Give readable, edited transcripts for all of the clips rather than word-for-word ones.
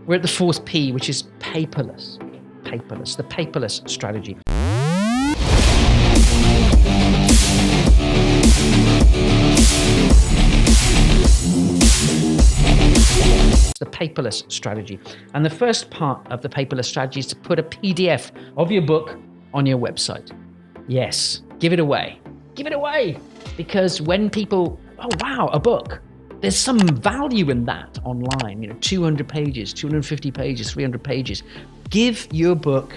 We're at the fourth P, which is paperless. Paperless, the paperless strategy. The paperless strategy. And the first part of the paperless strategy is to put a PDF of your book on your website. Yes, give it away. Give it away. Because when people, oh wow, a book, there's some value in that online, 200 pages, 250 pages, 300 pages. Give your book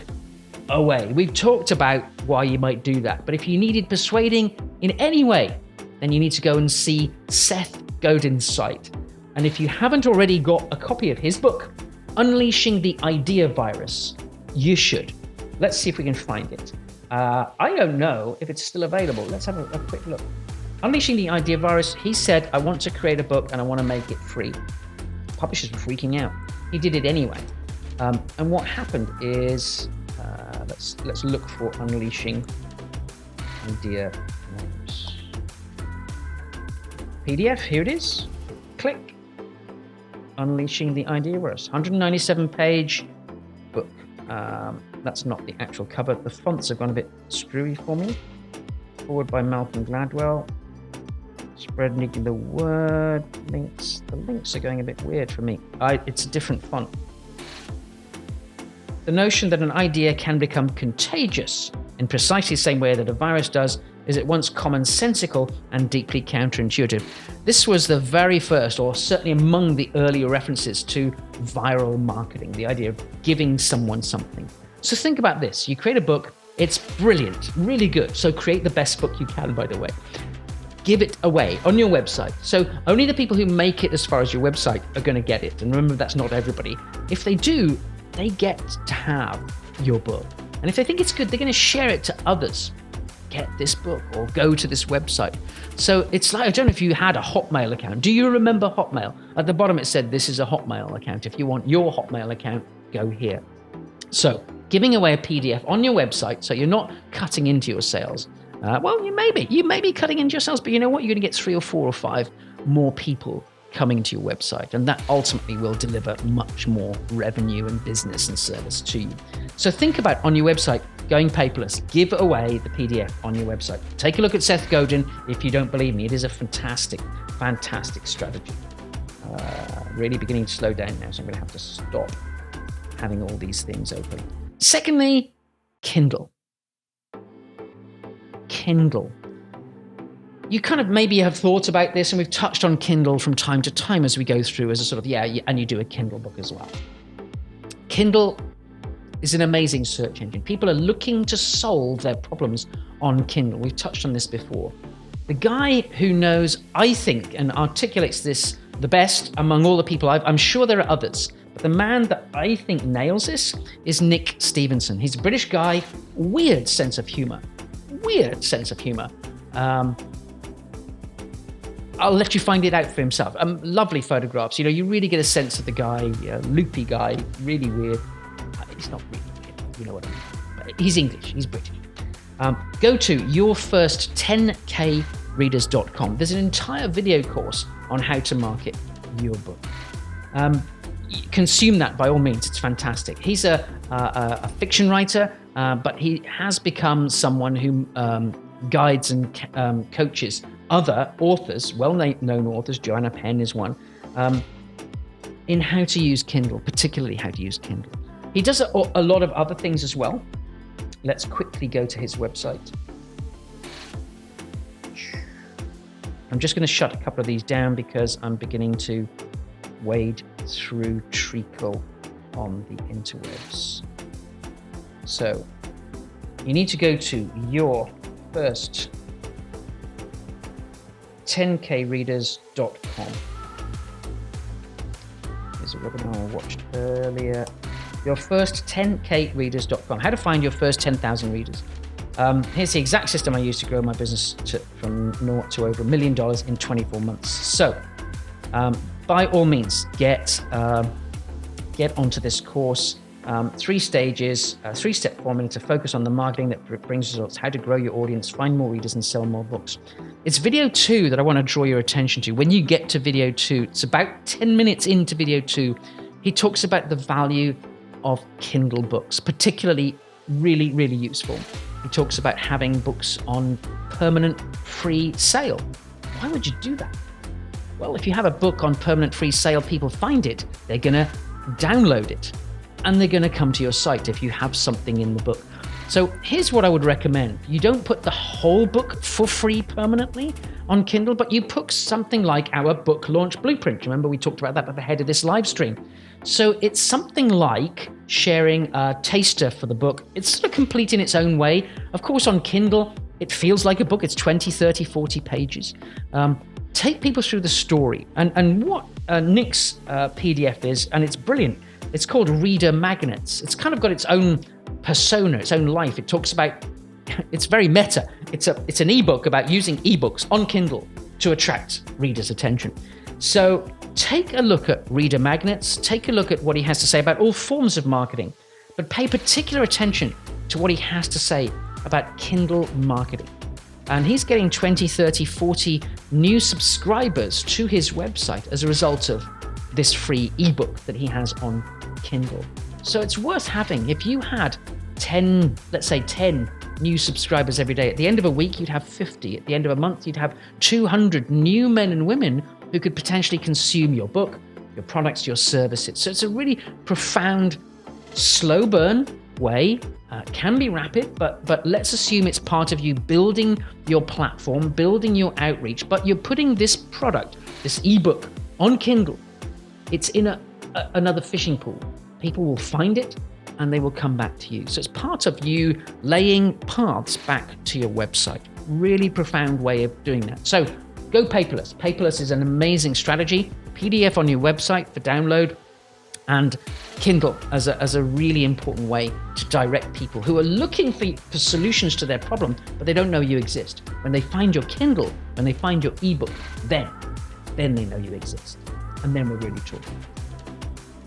away. We've talked about why you might do that. But if you needed persuading in any way, then you need to go and see Seth Godin's site. And if you haven't already got a copy of his book, Unleashing the Idea Virus, you should. Let's see if we can find it. I don't know if it's still available. Let's have a quick look. Unleashing the Idea Virus, he said, I want to create a book and I want to make it free. Publishers were freaking out. He did it anyway. And what happened is, let's look for Unleashing Idea Virus. PDF, here it is. Click. Unleashing the Idea Virus. 197-page book. That's not the actual cover. The fonts have gone a bit screwy for me. Forward by Malcolm Gladwell. Spreading the word links. The links are going a bit weird for me. It's a different font. The notion that an idea can become contagious in precisely the same way that a virus does is at once commonsensical and deeply counterintuitive. This was the very first, or certainly among the earlier references to viral marketing, the idea of giving someone something. So think about this. You create a book, it's brilliant, really good. So create the best book you can, by the way. Give it away on your website. So only the people who make it as far as your website are going to get it. And remember, that's not everybody. If they do, they get to have your book. And if they think it's good, they're going to share it to others. Get this book or go to this website. So it's like, I don't know if you had a Hotmail account. Do you remember Hotmail? At the bottom it said, this is a Hotmail account. If you want your Hotmail account, go here. So giving away a PDF on your website, so you're not cutting into your sales. Well, you may be cutting into your sales, but you know what? You're going to get 3 or 4 or 5 more people coming to your website, and that ultimately will deliver much more revenue and business and service to you. So think about on your website, going paperless, give away the PDF on your website. Take a look at Seth Godin if you don't believe me. It is a fantastic, fantastic strategy. Really beginning to slow down now, so I'm going to have to stop having all these things open. Secondly, Kindle. Kindle. You kind of maybe have thought about this, and we've touched on Kindle from time to time as we go through as a sort of, and you do a Kindle book as well. Kindle is an amazing search engine. People are looking to solve their problems on Kindle. We've touched on this before. The guy who knows, I think, and articulates this the best among all the people I'm sure there are others, but the man that I think nails this is Nick Stevenson. He's a British guy, weird sense of humor. I'll let you find it out for himself. Lovely photographs. You really get a sense of the guy, loopy guy, really weird. He's not really weird, you know what I mean. But he's English, he's British. Go to yourfirst10kreaders.com. There's an entire video course on how to market your book. Consume that by all means, it's fantastic. He's a fiction writer, but he has become someone who guides and coaches other authors, well-known authors, Joanna Penn is one, in how to use Kindle, particularly how to use Kindle. He does a lot of other things as well. Let's quickly go to his website. I'm just going to shut a couple of these down because I'm beginning to wade through treacle on the interwebs. So you need to go to your first 10kreaders.com. There's a webinar I watched earlier. Your first 10kreaders.com. How to find your first 10,000 readers. Here's the exact system I used to grow my business from naught to over $1 million in 24 months. So, by all means, get onto this course. 3 stages, 3-step formula to focus on the marketing that brings results, how to grow your audience, find more readers, and sell more books. It's video 2 that I want to draw your attention to. When you get to video 2, it's about 10 minutes into video 2. he talks about the value of Kindle books, particularly really, really useful. He talks about having books on permanent free sale. Why would you do that? Well, if you have a book on permanent free sale, people find it, they're going to download it, and they're going to come to your site if you have something in the book. So here's what I would recommend. You don't put the whole book for free permanently on Kindle, but you put something like our book launch blueprint. Remember, we talked about that at the head of this live stream. So it's something like sharing a taster for the book. It's sort of complete in its own way. Of course, on Kindle, it feels like a book. It's 20, 30, 40 pages. Take people through the story. And what Nick's PDF is, and it's brilliant, it's called Reader Magnets. It's kind of got its own persona, its own life. It talks about, it's very meta. It's an ebook about using ebooks on Kindle to attract readers' attention. So take a look at Reader Magnets, take a look at what he has to say about all forms of marketing, but pay particular attention to what he has to say about Kindle marketing. And he's getting 20, 30, 40 new subscribers to his website as a result of this free ebook that he has on Kindle. So it's worth having. If you had 10, let's say 10 new subscribers every day, at the end of a week, you'd have 50. At the end of a month, you'd have 200 new men and women who could potentially consume your book, your products, your services. So it's a really profound, slow burn way. Can be rapid, but let's assume it's part of you building your platform, building your outreach, but you're putting this product, this ebook on Kindle. It's in another fishing pool. People will find it and they will come back to you. So it's part of you laying paths back to your website. Really profound way of doing that. So go paperless. Paperless is an amazing strategy. PDF on your website for download, and Kindle as a really important way to direct people who are looking for solutions to their problem, but they don't know you exist. When they find your Kindle, when they find your ebook, then they know you exist. And then we're really talking.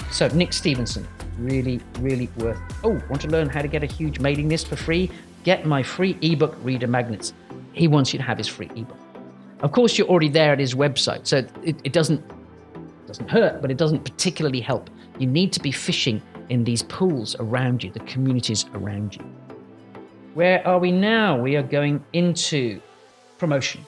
So Nick Stevenson, really, really worth. Oh, want to learn how to get a huge mailing list for free? Get my free ebook, Reader Magnets. He wants you to have his free ebook. Of course, you're already there at his website, so it doesn't hurt, but it doesn't particularly help. You need to be fishing in these pools around you, the communities around you. Where are we now? We are going into promotion.